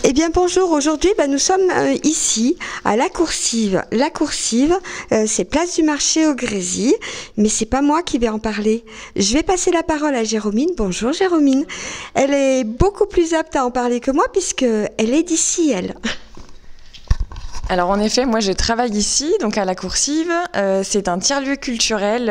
Eh bien bonjour, aujourd'hui nous sommes ici à La Coursive. La Coursive, c'est place du marché au Grésy, mais c'est pas moi qui vais en parler. Je vais passer la parole à Jérôme. Bonjour Jérôme. Elle est beaucoup plus apte à en parler que moi puisque elle est d'ici, elle. Alors en effet, moi je travaille ici, donc à La Coursive. C'est un tiers-lieu culturel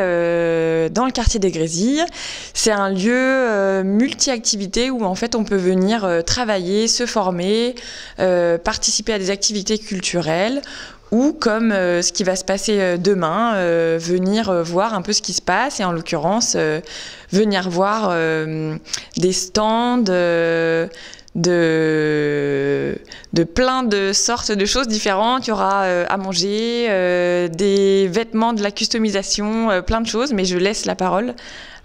dans le quartier des Grésilles. C'est un lieu multi-activités où en fait on peut venir travailler, se former, participer à des activités culturelles ou comme ce qui va se passer demain, venir voir un peu ce qui se passe et en l'occurrence venir voir des stands de plein de sortes de choses différentes. Il y aura à manger, des vêtements, de la customisation, plein de choses, mais je laisse la parole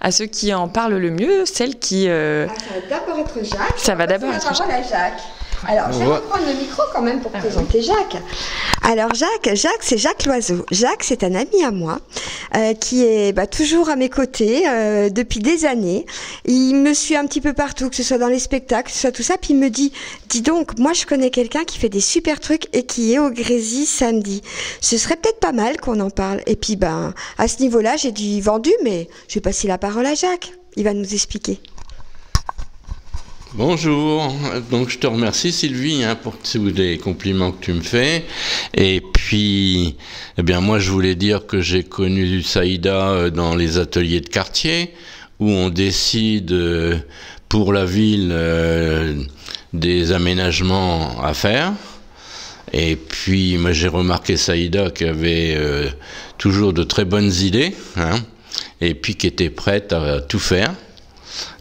à ceux qui en parlent le mieux, celles qui... Ça va d'abord être Jacques. Ça va d'abord être Jacques. Alors, je vais reprendre le micro quand même pour présenter Jacques. Alors, Jacques, c'est Jacques Loiseau. Jacques, c'est un ami à moi qui est toujours à mes côtés depuis des années. Il me suit un petit peu partout, que ce soit dans les spectacles, que ce soit tout ça. Puis il me dit, dis donc, moi je connais quelqu'un qui fait des super trucs et qui est au Grésy samedi. Ce serait peut-être pas mal qu'on en parle. Et puis, à ce niveau-là, j'ai dit vendu, mais je vais passer la parole à Jacques. Il va nous expliquer. Bonjour, donc je te remercie Sylvie pour tous les compliments que tu me fais. Et puis, moi je voulais dire que j'ai connu Saïda dans les ateliers de quartier où on décide pour la ville des aménagements à faire. Et puis moi j'ai remarqué Saïda qui avait toujours de très bonnes idées et puis qui était prête à tout faire.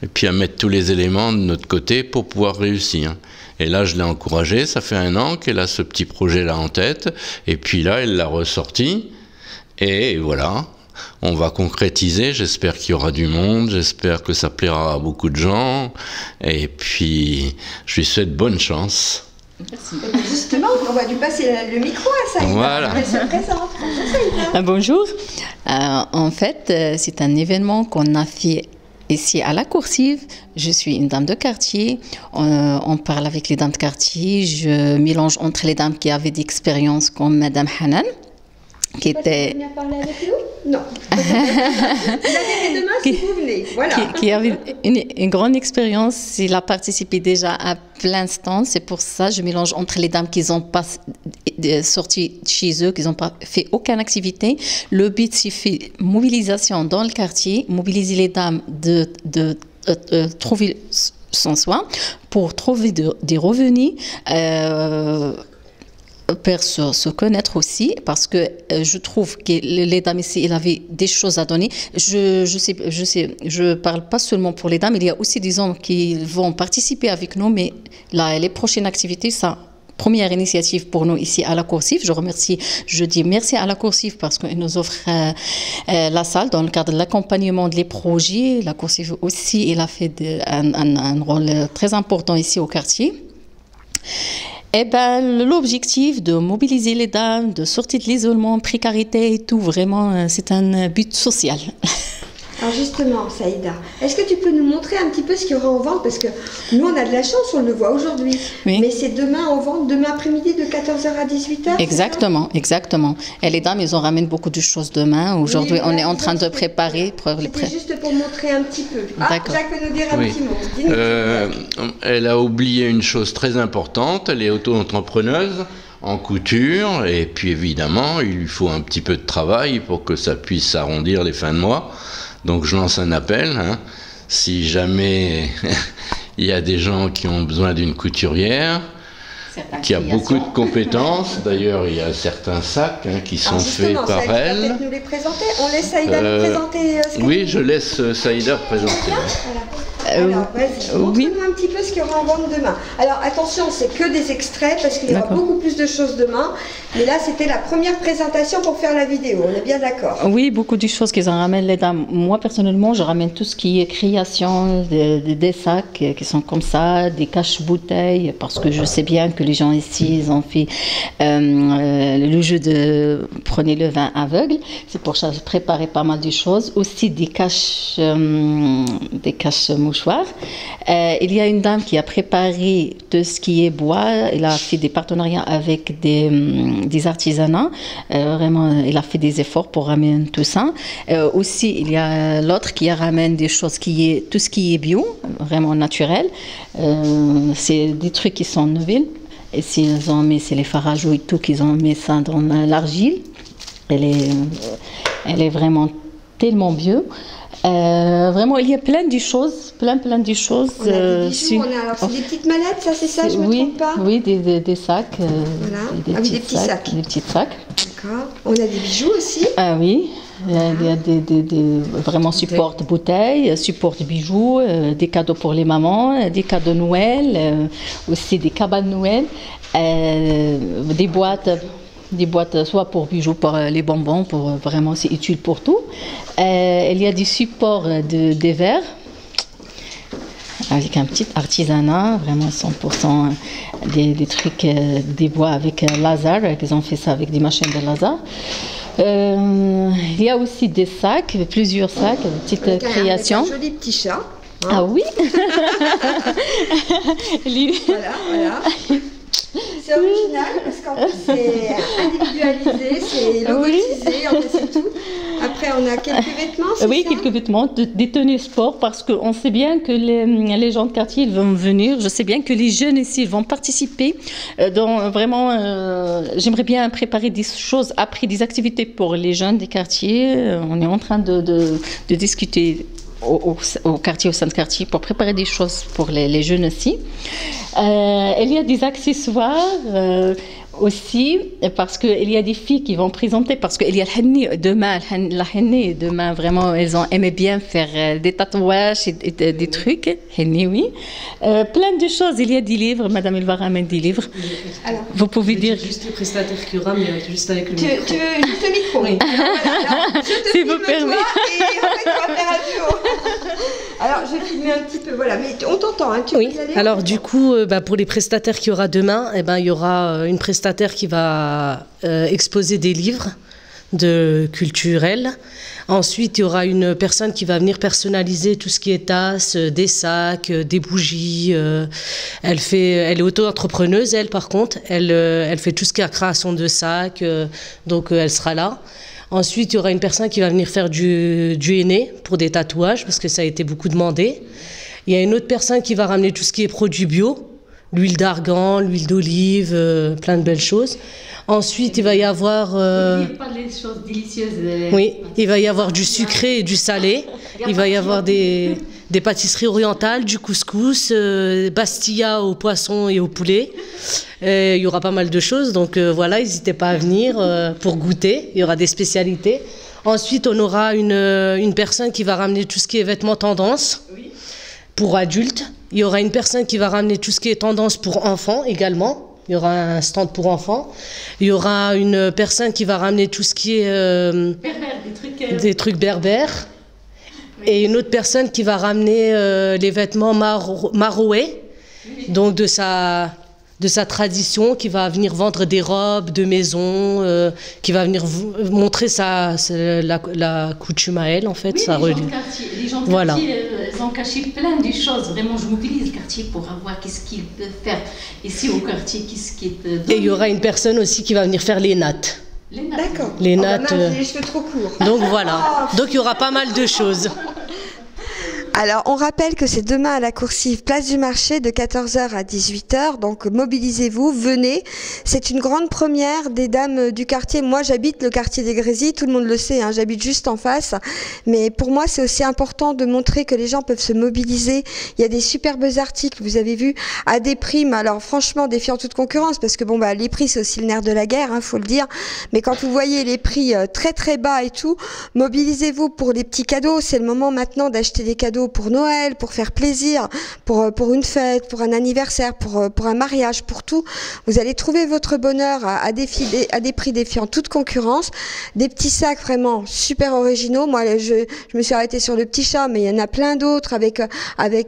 Et puis à mettre tous les éléments de notre côté pour pouvoir réussir. Et là, je l'ai encouragée, ça fait 1 an qu'elle a ce petit projet-là en tête, et puis là, elle l'a ressorti, et voilà, on va concrétiser, j'espère qu'il y aura du monde, j'espère que ça plaira à beaucoup de gens, et puis je lui souhaite bonne chance. Merci. Justement, on va lui passer le micro à Saïda. Voilà. Elle se présente. Bonjour Saïda. Bonjour. En fait, c'est un événement qu'on a fait ici à La Coursive. Je suis une dame de quartier. On parle avec les dames de quartier. Je mélange entre les dames qui avaient d'expérience comme Madame Hanan, qui était... venir parler avec nous? Non. Vous avez demain si vous venez. Voilà. Qui avait une grande expérience. Il a participé déjà à plein de stands. C'est pour ça que je mélange entre les dames qui n'ont pas sorti de chez eux, qui n'ont pas fait aucune activité. Le but, c'est fait mobilisation dans le quartier, mobiliser les dames de trouver son soin pour trouver des revenus. Pour se connaître aussi, parce que je trouve que les dames ici, il avait des choses à donner. Je parle pas seulement pour les dames, il y a aussi des hommes qui vont participer avec nous, mais là, les prochaines activités, ça, première initiative pour nous ici à La Coursive. Je dis merci à La Coursive parce qu'ils nous offre la salle dans le cadre de l'accompagnement des projets. La Coursive aussi, il a fait un rôle très important ici au quartier. L'objectif de mobiliser les dames, de sortir de l'isolement, précarité et tout, vraiment, c'est un but social. Alors justement, Saïda, est-ce que tu peux nous montrer un petit peu ce qu'il y aura en vente? Parce que nous, on a de la chance, on le voit aujourd'hui. Oui. Mais c'est demain en vente, demain après-midi de 14h à 18h? Exactement, exactement. Et les dames, ils en ramènent beaucoup de choses demain. Aujourd'hui, on est en train de préparer. C'était juste pour montrer un petit peu. Jacques peut nous dire un petit mot. Elle a oublié une chose très importante, elle est auto-entrepreneuse en couture, et puis évidemment, il lui faut un petit peu de travail pour que ça puisse s'arrondir les fins de mois. Donc je lance un appel, si jamais il y a des gens qui ont besoin d'une couturière, qui a beaucoup de compétences, d'ailleurs il y a certains sacs qui sont faits par elle. Peut-être nous les présenter. On laisse Saïda nous présenter oui, je laisse Saïda présenter. Voilà. Alors, vas-y, montre-nous un petit peu ce qu'il y aura en vente demain. Alors, attention, c'est que des extraits, parce qu'il y aura beaucoup plus de choses demain. Mais là, c'était la première présentation pour faire la vidéo, on est bien d'accord? Oui, beaucoup de choses qu'ils en ramènent les dames. Moi, personnellement, je ramène tout ce qui est création, des sacs qui sont comme ça, des cache-bouteilles, parce que je sais bien que les gens ici, ils ont fait le jeu de prenez le vin aveugle. C'est pour ça que j'ai préparé pas mal de choses. Aussi des cache-mouchoirs pochoirs. Il y a une dame qui a préparé tout ce qui est bois. Elle a fait des partenariats avec des artisanats. Vraiment, elle a fait des efforts pour ramener tout ça. Aussi, il y a l'autre qui ramène des choses tout ce qui est bio, vraiment naturel. C'est des trucs qui sont nouvelles. Et s'ils ont mis, c'est les farajos et tout, qu'ils ont mis ça dans l'argile. Elle est vraiment tellement bio. Vraiment, il y a plein de choses, plein de choses. On a des bijoux, alors c'est des petites mallettes, ça c'est ça, je me trompe pas? Oui, des sacs. Voilà. Des petits sacs. Des petits sacs. D'accord. On a des bijoux aussi. Ah oui, il y a des vraiment support de bouteilles, support de bijoux, des cadeaux pour les mamans, des cadeaux Noël, aussi des cabanes Noël, des boîtes soit pour bijoux, pour les bonbons, pour vraiment c'est utile pour tout. Il y a des supports des verres avec un petit artisanat, vraiment 100% des trucs, des bois avec laser. Ils ont fait ça avec des machines de laser. Il y a aussi des sacs, plusieurs sacs, des petites créations. Un joli petit chat. Hein. Ah oui. Voilà. C'est original parce qu'en plus c'est individualisé, c'est logotisé, c'est tout. Après on a quelques vêtements, c'est oui, ça? Quelques vêtements, des tenues sport parce qu'on sait bien que les gens de quartier ils vont venir. Je sais bien que les jeunes ici ils vont participer. Vraiment, j'aimerais bien préparer des choses après des activités pour les jeunes des quartiers. On est en train de discuter au quartier, au sein de quartier, pour préparer des choses pour les jeunes aussi. Il y a des accessoires aussi, parce qu'il y a des filles qui vont présenter, parce qu'il y a la henni demain, vraiment, elles ont aimé bien faire des tatouages et des trucs, henni, oui. Plein de choses, il y a des livres, madame, elle va ramener des livres. Alors, vous pouvez dire... Juste les prestataires qui ramènent, juste avec le micro. Tu veux juste le micro? Oui. Alors, je te filme toi et en fait, on va faire un duo. Alors, je vais filmer un petit peu, voilà, mais on t'entend, hein, tu oui. peux y aller. Alors, du coup, pour les prestataires qu'il y aura demain, il y aura une prestataire qui va exposer des livres culturels. Ensuite, il y aura une personne qui va venir personnaliser tout ce qui est tasses, des sacs, des bougies. Elle est auto-entrepreneuse, elle, par contre. Elle fait tout ce qui est création de sacs, donc elle sera là. Ensuite, il y aura une personne qui va venir faire du henné pour des tatouages, parce que ça a été beaucoup demandé. Il y a une autre personne qui va ramener tout ce qui est produits bio, l'huile d'argan, l'huile d'olive, plein de belles choses. Ensuite, il va y avoir... pas les choses délicieuses. Oui, il va y avoir du sucré et du salé. Il va y avoir des pâtisseries orientales, du couscous, pastilla au poisson et au poulet. Il y aura pas mal de choses, donc voilà, n'hésitez pas à venir pour goûter. Il y aura des spécialités. Ensuite, on aura une personne qui va ramener tout ce qui est vêtements tendance pour adultes. Il y aura une personne qui va ramener tout ce qui est tendance pour enfants également. Il y aura un stand pour enfants. Il y aura une personne qui va ramener tout ce qui est des trucs berbères. Oui. Et une autre personne qui va ramener les vêtements maroé, donc de sa tradition, qui va venir vendre des robes de maison, qui va venir montrer la coutume à elle, en fait. Oui, les gens de quartier, ils ont caché plein de choses. Vraiment, je mobilise le quartier pour voir qu'est-ce qu'ils peuvent faire ici au quartier, qu'est-ce qui est... Et il y aura une personne aussi qui va venir faire les nattes. D'accord. Les nattes. Les cheveux trop courts. Donc voilà. Donc il y aura pas mal de choses. Alors, on rappelle que c'est demain à la Coursive, place du marché, de 14h à 18h. Donc, mobilisez-vous, venez. C'est une grande première des dames du quartier. Moi, j'habite le quartier des Grésilles, tout le monde le sait, hein, j'habite juste en face. Mais pour moi, c'est aussi important de montrer que les gens peuvent se mobiliser. Il y a des superbes articles, vous avez vu, à des prix, alors franchement, défiant toute concurrence, parce que bon, les prix, c'est aussi le nerf de la guerre, hein, faut le dire. Mais quand vous voyez les prix très très bas et tout, mobilisez-vous pour les petits cadeaux. C'est le moment maintenant d'acheter des cadeaux pour Noël, pour faire plaisir, pour une fête, pour un anniversaire, pour un mariage, pour tout. Vous allez trouver votre bonheur à des prix défiant toute concurrence. Des petits sacs vraiment super originaux. Moi, je me suis arrêtée sur le petit chat, mais il y en a plein d'autres avec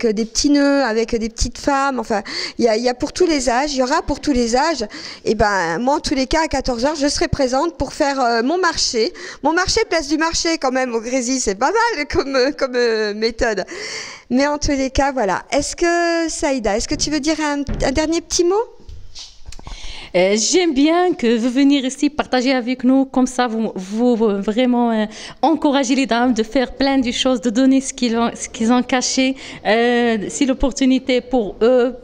des petits nœuds, avec des petites femmes. Enfin, il y a pour tous les âges. Il y aura pour tous les âges. Et moi, en tous les cas, à 14h, je serai présente pour faire mon marché. Mon marché, place du marché, quand même, au Grésilles, c'est pas mal comme méthode. Mais en tous les cas, voilà. Est-ce que, Saïda, est-ce que tu veux dire un dernier petit mot? J'aime bien que vous venir ici partager avec nous, comme ça vous vraiment encourager les dames de faire plein de choses, de donner ce qu'ils ont caché. C'est l'opportunité pour eux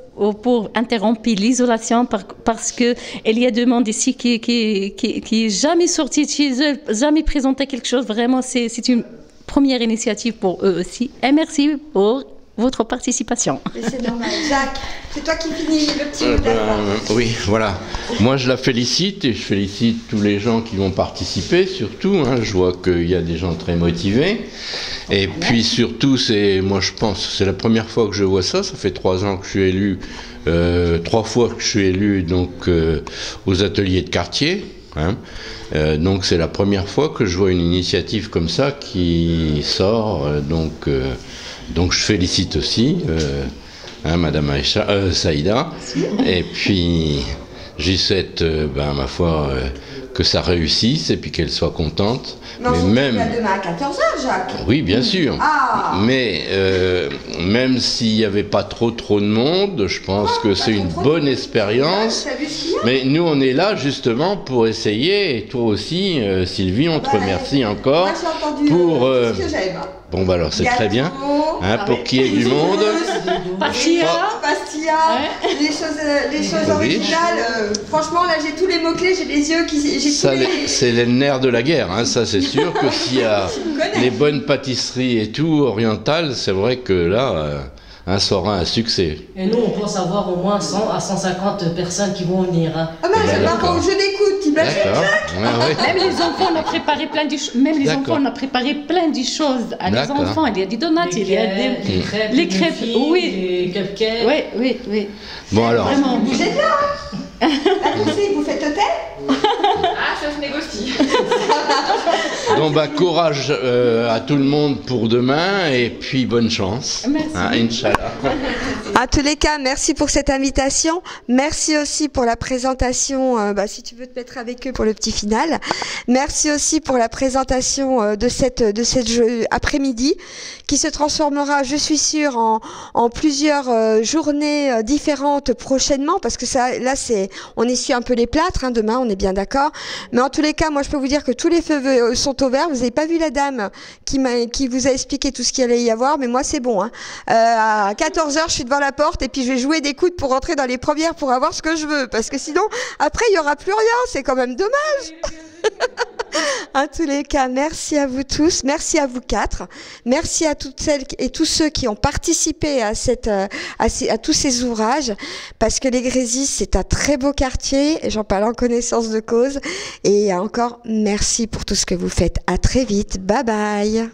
pour interrompre l'isolation parce que il y a des monde ici qui jamais sorti de chez eux, jamais présenté quelque chose. Vraiment, c'est une première initiative pour eux aussi. Et merci pour votre participation. C'est normal. Jacques, c'est toi qui finis le petit mot de la fin. Oui, voilà. Moi, je la félicite et je félicite tous les gens qui vont participer, surtout. Hein, je vois qu'il y a des gens très motivés. Et puis surtout, moi, je pense, c'est la première fois que je vois ça. Ça fait 3 ans que je suis élu, 3 fois que je suis élu donc aux ateliers de quartier. Hein. Donc c'est la première fois que je vois une initiative comme ça qui sort. Donc je félicite aussi Madame Saïda. Et puis j'y souhaite, ma foi, que ça réussisse et puis qu'elle soit contente. Mais même demain à 14h, Jacques. Oui, bien sûr. Ah. Mais même s'il n'y avait pas trop de monde, je pense que c'est une bonne expérience. Mais nous, on est là justement pour essayer. Et toi aussi, Sylvie, on te remercie encore. Moi, j'ai entendu pour. ce que j'aime. Bon, bah alors c'est très bien. Hein, pour qu'il y ait du monde. Pastilla, les choses originales. Franchement, là, j'ai tous les mots-clés, j'ai les yeux qui. C'est les nerfs de la guerre, hein, ça c'est sûr que s'il y a les bonnes pâtisseries et tout orientales, c'est vrai que là, ça aura un succès. Et nous, on pense avoir au moins 100 à 150 personnes qui vont venir. Hein. Ah ben, c'est pas quand je l'écoute, t'imagines? Même les enfants, on a préparé plein de choses. Même les enfants, on a préparé plein de choses à les enfants. Il y a des donuts, il y a des crêpes, les crêpes, oui, les cupcakes. Oui. Bon alors. Vraiment. Vous êtes là, hein? La conseil, vous faites hôtel? Ah, ça se négocie. Donc courage à tout le monde pour demain et puis bonne chance. Merci. Inch'Allah. En tous les cas, merci pour cette invitation. Merci aussi pour la présentation, si tu veux te mettre avec eux pour le petit final. Merci aussi pour la présentation de cette après-midi qui se transformera, je suis sûre, en plusieurs journées différentes prochainement parce que là, on essuie un peu les plâtres, hein, demain, on est bien d'accord. Mais en tous les cas, moi, je peux vous dire que tous les feux sont au vert. Vous n'avez pas vu la dame qui vous a expliqué tout ce qu'il allait y avoir, mais moi, c'est bon. Hein. À 14h, je suis devant la porte et puis je vais jouer des coudes pour rentrer dans les premières pour avoir ce que je veux. Parce que sinon, après, il n'y aura plus rien. C'est quand même dommage. En tous les cas, merci à vous tous, merci à vous 4, merci à toutes celles et tous ceux qui ont participé à tous ces ouvrages, parce que les Grésis, c'est un très beau quartier, et j'en parle en connaissance de cause, et encore merci pour tout ce que vous faites. À très vite, bye bye.